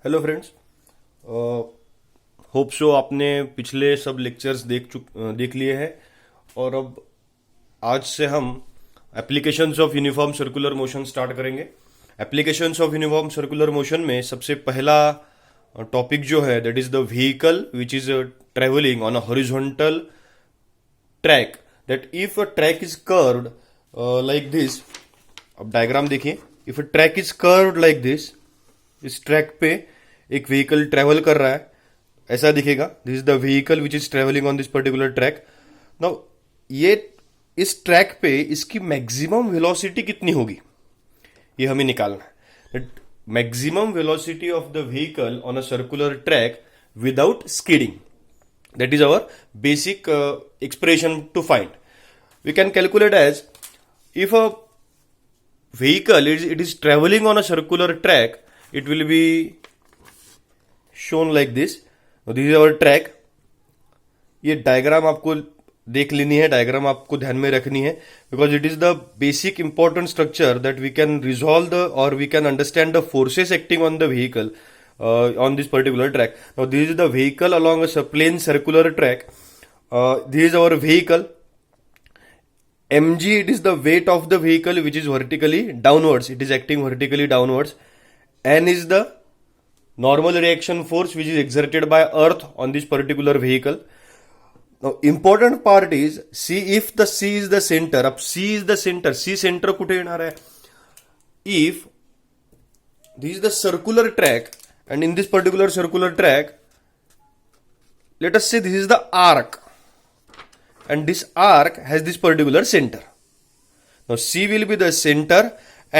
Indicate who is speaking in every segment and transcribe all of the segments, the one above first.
Speaker 1: Hello friends. Hope so आपने पिछले सब लेक्चर्स देख लिए हैं। और अब आज से हम applications of uniform circular motion start करेंगे। Applications of uniform circular motion में सबसे पहला टॉपिक जो है that is the vehicle which is travelling on a horizontal track. That if a track is curved like this, अब diagram देखिए। If a track is curved like this, इस track पे एक व्हीकल ट्रेवल कर रहा है, ऐसा दिखेगा। This is the vehicle which is travelling on this particular track. Now ये इस ट्रैक पे इसकी मैक्सिमम वेलोसिटी कितनी होगी ये हमें निकालना है। Maximum velocity of the vehicle on a circular track without skidding, that is our basic expression to find. We can calculate as if a vehicle it is traveling on a circular track, it will be shown like this. Now this is our track. ये diagram आपको देख लेनी है, diagram आपको ध्यान में रखनी है, because it is the basic important structure that we can resolve the और we can understand the forces acting on the vehicle on this particular track. Now this is the vehicle along a plain circular track. This is our vehicle. mg, it is the weight of the vehicle which is vertically downwards, it is acting vertically downwards. N is the normal reaction force which is exerted by earth on this particular vehicle. Now important part is, see, if the c is the center, अब c is the center, c center कुठे येणार आहे? If this is the circular track and in this particular circular track, let us say this is the arc and this arc has this particular center. Now C will be the center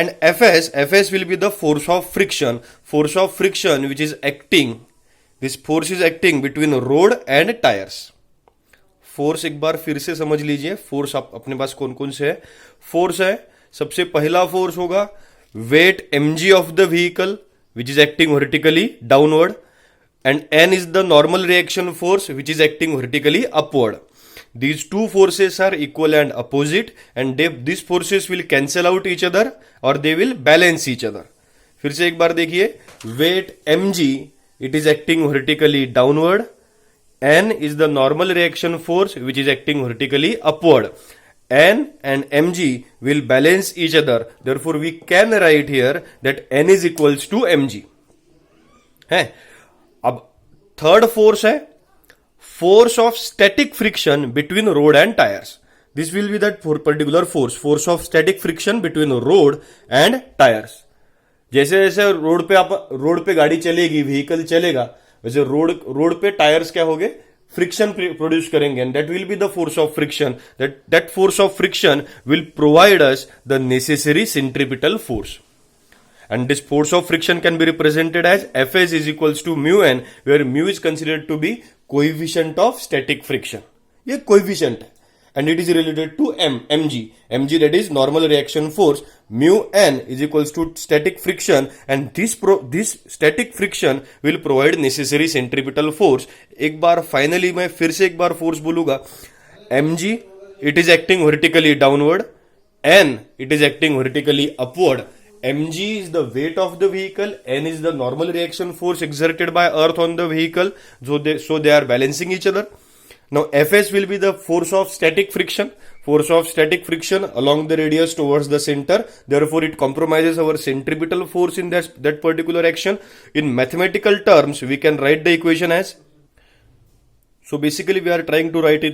Speaker 1: and Fs will be the force of friction which is acting, this force is acting between road and tires. Force एक बार फिर से समझ लीजिए। Force आप अपने पास कौन कौन से है? फोर्स है, सबसे पहला फोर्स होगा weight mg of the vehicle which is acting vertically downward, and n is the normal reaction force which is acting vertically upward. These two forces are equal and opposite and these forces will cancel out each other or they will balance each other. फिर से एक बार देखिए, weight mg it is acting vertically downward, n is the normal reaction force which is acting vertically upward. n and mg will balance each other, therefore we can write here that n is equals to mg है। अब third force है force of static friction between road and tires. This will be that particular force of static friction between road and tires. जैसे जैसे road पे गाड़ी चलेगी, vehicle चलेगा, वैसे रोड पे टायर्स क्या होंगे? फ्रिक्शन प्रोड्यूस करेंगे, and that will be the force of friction. That force of friction will provide us the necessary centripetal force. And this force of friction can be represented as Fs is equals to mu n, where mu is considered to be coefficient of static friction. ये coefficient है, and it is related to mg that is normal reaction force. Mu n is equals to static friction, and this static friction will provide necessary centripetal force. एक बार finally मैं फिर से एक बार force बोलूंगा. mg it is acting vertically downward, n it is acting vertically upward. mg is the weight of the vehicle, n is the normal reaction force exerted by earth on the vehicle, so they are balancing each other. Now Fs will be the force of static friction along the radius towards the center, therefore it compromises our centripetal force in that particular action. In mathematical terms we can write the equation as, so basically we are trying to write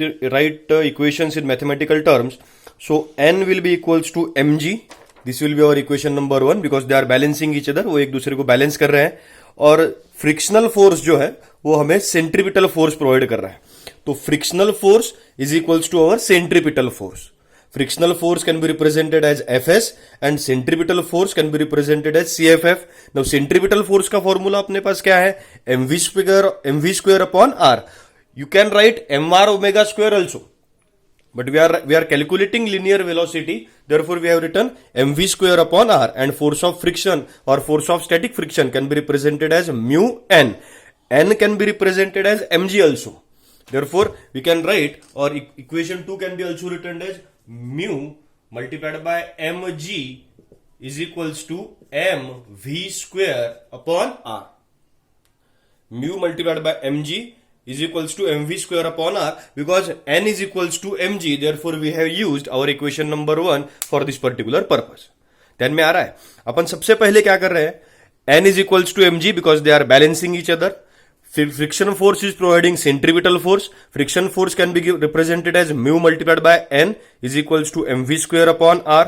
Speaker 1: equations in mathematical terms. So n will be equals to mg. This will be our equation number 1 because they are balancing each other, वो एक दूसरे को balance कर रहे हैं, और frictional force जो है वो हमें सेंट्रीपिटल फोर्स प्रोवाइड कर रहा है. तो frictional force is equals to our centripetal force. Frictional force can be represented as Fs and centripetal force can be represented as CFF. Now centripetal force का formula अपने पास क्या है? mv square upon r. You can write mr omega square also, but we are calculating linear velocity, therefore we have written mv square upon r, and force of friction or force of static friction can be represented as mu n. N can be represented as mg also, therefore we can write, or equation 2 can be also written as mu multiplied by mg is equals to mv square upon r. Mu multiplied bye mg is equals to mv square upon r because n is equals to mg, therefore we have used our equation number 1 for this particular purpose. ध्यान में आ रहा है? अपन सबसे पहले क्या कर रहे हैं? n is equals to mg because they are balancing each other. Friction force is providing centripetal force. Friction force can be represented as mu multiplied by n is equals to mv square upon r.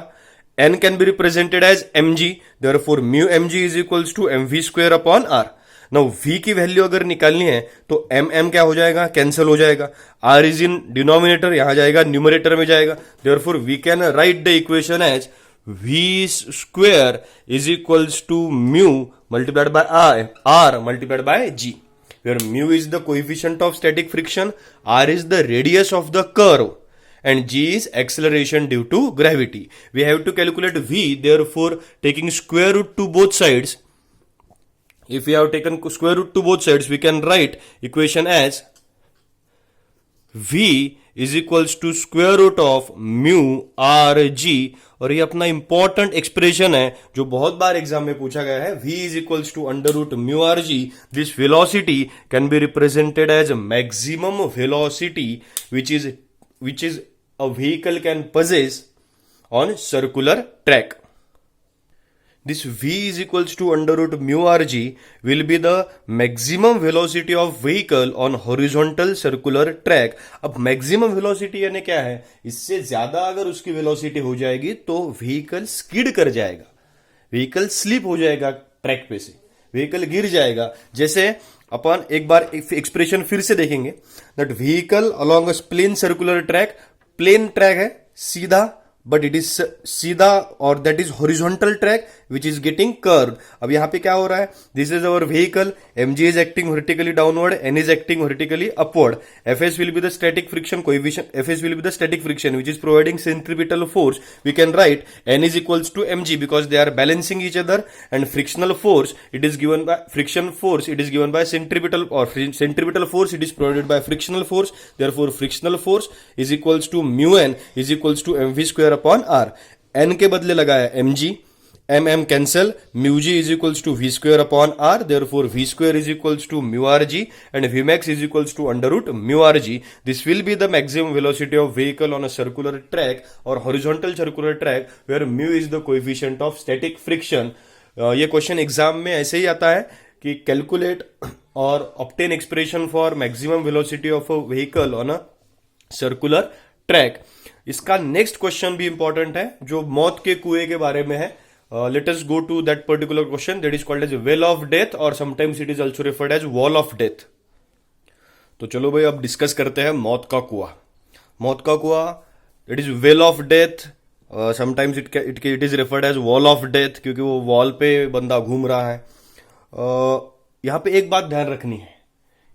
Speaker 1: n can be represented as mg, therefore mu mg is equals to mv square upon r. Now v की value अगर निकालनी है तो m क्या हो जाएगा? Cancel हो जाएगा. r इज इन डिनोमिनेटर, यहां जाएगा न्यूमरेटर में जाएगा. Therefore we can write the equation as v square is equals to mu multiplied by r multiplied by g, where mu is the coefficient of static friction, r is the radius of the curve, and g is acceleration due to gravity. We have to calculate v, therefore taking square root to both sides. If we have taken square root to both sides, we can write equation as v is equals to square root of mu r g. और ये अपना important expression है जो बहुत बार exam में पूछा गया है. v is equals to under root mu r g. This velocity can be represented as maximum velocity which is a vehicle can possess on circular track. This v is equals to under root mu rg will be the maximum velocity of vehicle on horizontal circular track. अब maximum velocity यानी क्या है? इससे ज्यादा अगर उसकी velocity हो जाएगी तो vehicle skid कर जाएगा, vehicle slip हो जाएगा ट्रैक पे से, vehicle गिर जाएगा. जैसे अपन एक बार एक्सप्रेशन फिर से देखेंगे. that vehicle along a plain circular track, plain track है सीधा, बट इट इज सीधा और that is horizontal track which is getting curve. अब यहां पे क्या हो रहा है? This is our vehicle, mg is acting vertically downward, n is acting vertically upward. fs will be the static friction coefficient, fs will be the static friction which is providing centripetal force. We can write n is equals to mg because they are balancing each other, and frictional force it is given by friction force it is given by centripetal, और centripetal force it is provided by frictional force. Therefore frictional force is equals to mu n is equals to mv square upon r. n के बदले लगाया mg, mm cancel, mu g is equals to v square upon r. Therefore v square is equals to mu are g and v max is equals to under root mu are g. This will be the maximum velocity of vehicle on a circular track और horizontal circular track where mu is the coefficient of static friction. ये question exam में ऐसे ही आता है कि calculate और obtain expression for maximum velocity of a vehicle on a circular track. इसका नेक्स्ट क्वेश्चन भी इंपॉर्टेंट है जो मौत के कुएं के बारे में है. Let us go to that particular question that is called as well of death और sometimes it is also referred as wall of death. तो चलो भाई अब डिस्कस करते हैं मौत का कुआं. मौत का कुआं it is well of death, sometimes it is referred as wall of death क्योंकि वो वॉल पे बंदा घूम रहा है. यहां पे एक बात ध्यान रखनी है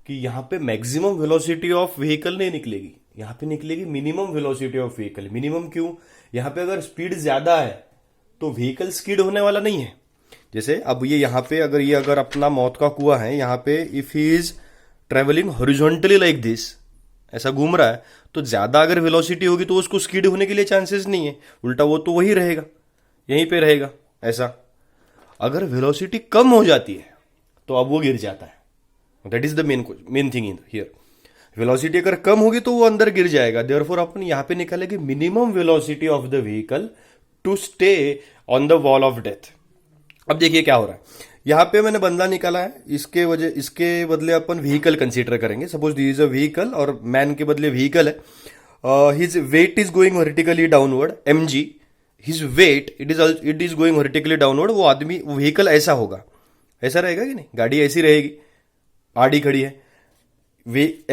Speaker 1: कि यहां पे मैक्सिमम वेलोसिटी ऑफ व्हीकल नहीं निकलेगी, यहां पे निकलेगी minimum velocity of vehicle. Minimum क्यों? यहां पे अगर स्पीड ज्यादा है तो व्हीकल स्किड होने वाला नहीं है. जैसे अब ये यहां पे अगर अपना मौत का कुआं है, यहां पे if he is travelling horizontally like this, ऐसा घूम रहा है, तो ज्यादा अगर वेलोसिटी होगी तो उसको स्किड होने के लिए चांसेस नहीं है, उल्टा वो तो वही रहेगा, यहीं पे रहेगा ऐसा. अगर वेलोसिटी कम हो जाती है तो अब वो गिर जाता है. That is the main thing in here. Velocity अगर कम होगी तो वो अंदर गिर जाएगा. देयरफॉर अपन यहां पे निकालेंगे minimum velocity of the vehicle to stay on the wall of death. अब देखिए क्या हो रहा है. यहां पे मैंने बंदा निकाला है, इसके बदले अपन व्हीकल कंसीडर करेंगे. Suppose this is a vehicle और मैन के बदले व्हीकल है. His weight is going vertically downward, mg his weight it is going vertically downward. वो आदमी वो व्हीकल ऐसा होगा, ऐसा रहेगा कि नहीं, गाड़ी ऐसी रहेगी, आड़ी खड़ी है,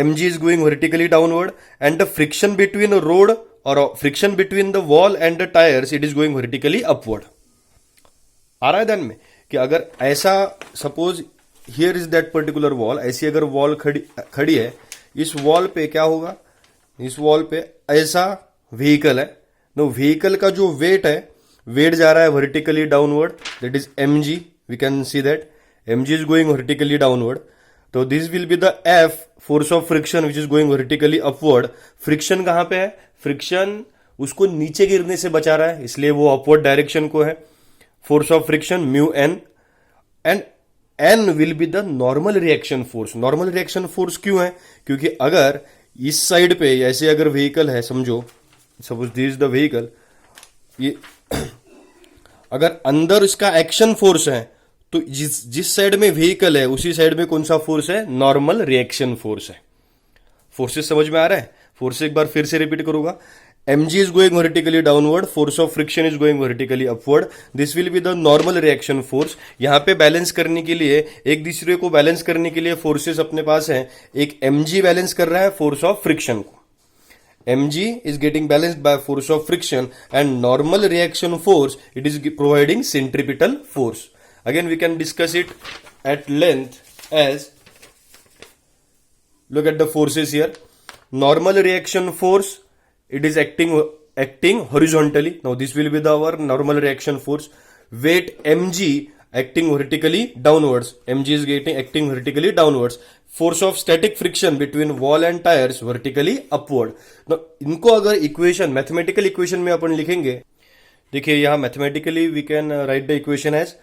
Speaker 1: mg is going vertically downward and the friction between a road or friction between the wall and the tires it is going vertically upward. आ रहा है ध्यान में कि अगर ऐसा suppose here is that particular wall, ऐसी अगर वॉल खड़ी है, इस वॉल पे क्या होगा, इस वॉल पे ऐसा व्हीकल है, नो व्हीकल का जो वेट है, वेट जा रहा है vertically downward, that is mg. We can see that mg is going vertically downward. तो this will be the F, force of friction which is going vertically upward. Friction कहां पे है? फ्रिक्शन उसको नीचे गिरने से बचा रहा है, इसलिए वो अपवर्ड डायरेक्शन को है. Force of friction mu n, and N will be the normal reaction force. Normal reaction force क्यों है? क्योंकि अगर इस साइड पे ऐसे अगर व्हीकल है, समझो suppose this is the vehicle, ये अगर अंदर इसका एक्शन फोर्स है तो जिस साइड में व्हीकल है उसी साइड में कौन सा फोर्स है? नॉर्मल रिएक्शन फोर्स है। फोर्सेस समझ में आ रहा है? फोर्स एक बार फिर से रिपीट करूंगा। mg is going vertically downward, force of friction is going vertically upward, this will be the normal reaction force। यहां पे बैलेंस करने के लिए, एक दूसरे को बैलेंस करने के लिए फोर्सेस अपने पास हैं। एक mg बैलेंस कर रहा है फोर्स ऑफ फ्रिक्शन को, mg is getting balanced by force of friction and normal reaction force, it is providing centripetal force। Again we can discuss it at length as, look at the forces here। Normal reaction force, it is acting horizontally, now this will be our normal reaction force। Weight mg acting vertically downwards, mg is acting vertically downwards। Force of static friction between wall and tires vertically upward। now इनको अगर equation, mathematical equation में अपन लिखेंगे, देखिए यहां mathematically we can write the equation as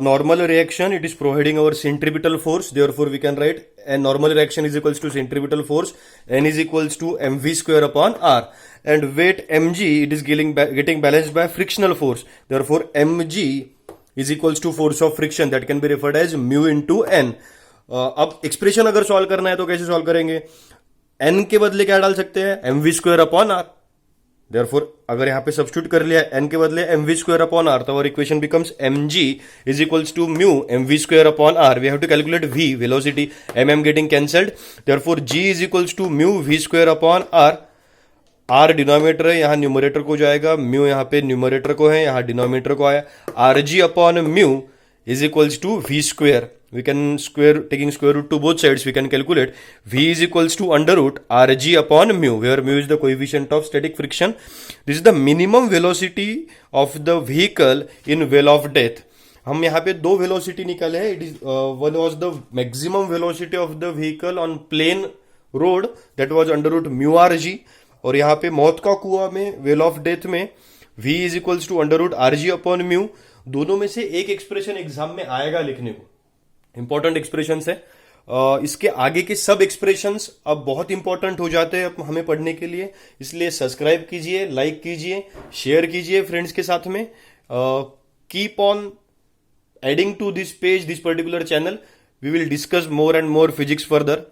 Speaker 1: normal reaction, it is providing our centripetal force, therefore we can write a normal reaction is equals to centripetal force, n is equals to mv square upon r, and weight mg, it is getting balanced by frictional force, therefore mg is equals to force of friction, that can be referred as mu into n। अब expression अगर solve करना है तो कैसे solve करेंगे? n के बदले क्या डाल सकते हैं? mv square upon r। Therefore, अगर यहां पे सब्स्टिट्यूट कर लिया n के बदले mv स्क्वायर अपॉन r, तो our equation becomes mg is equals to mu mv square upon r। We have to calculate v, velocity, mm getting cancelled, therefore g is equals to mu v square upon r। r denominator है, यहां numerator को जाएगा, mu यहां पे numerator को है, यहां denominator को आया, rg upon mu is equals to v square। We can taking square root to both sides, we can calculate v is equals to under root rg upon mu, where mu is the coefficient of static friction। This is the minimum velocity of the vehicle in well of death। हम यहाँ पे दो velocity निकाले हैं। It is one was the maximum velocity of the vehicle on plain road, that was under root mu are G, और यहाँ पे मौत का कुआं में, वेल ऑफ डेथ में v is equals to under root R G upon mu. दोनों में से एक एक्सप्रेशन एग्जाम में आएगा लिखने को, इंपॉर्टेंट एक्सप्रेशन है। इसके आगे के सब एक्सप्रेशंस अब बहुत इंपॉर्टेंट हो जाते हैं हमें पढ़ने के लिए, इसलिए सब्सक्राइब कीजिए, लाइक कीजिए, शेयर कीजिए फ्रेंड्स के साथ में। Keep on adding to this page, this particular channel, we will discuss more and more physics further.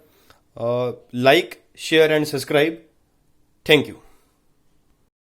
Speaker 1: Like, share and subscribe. Thank you.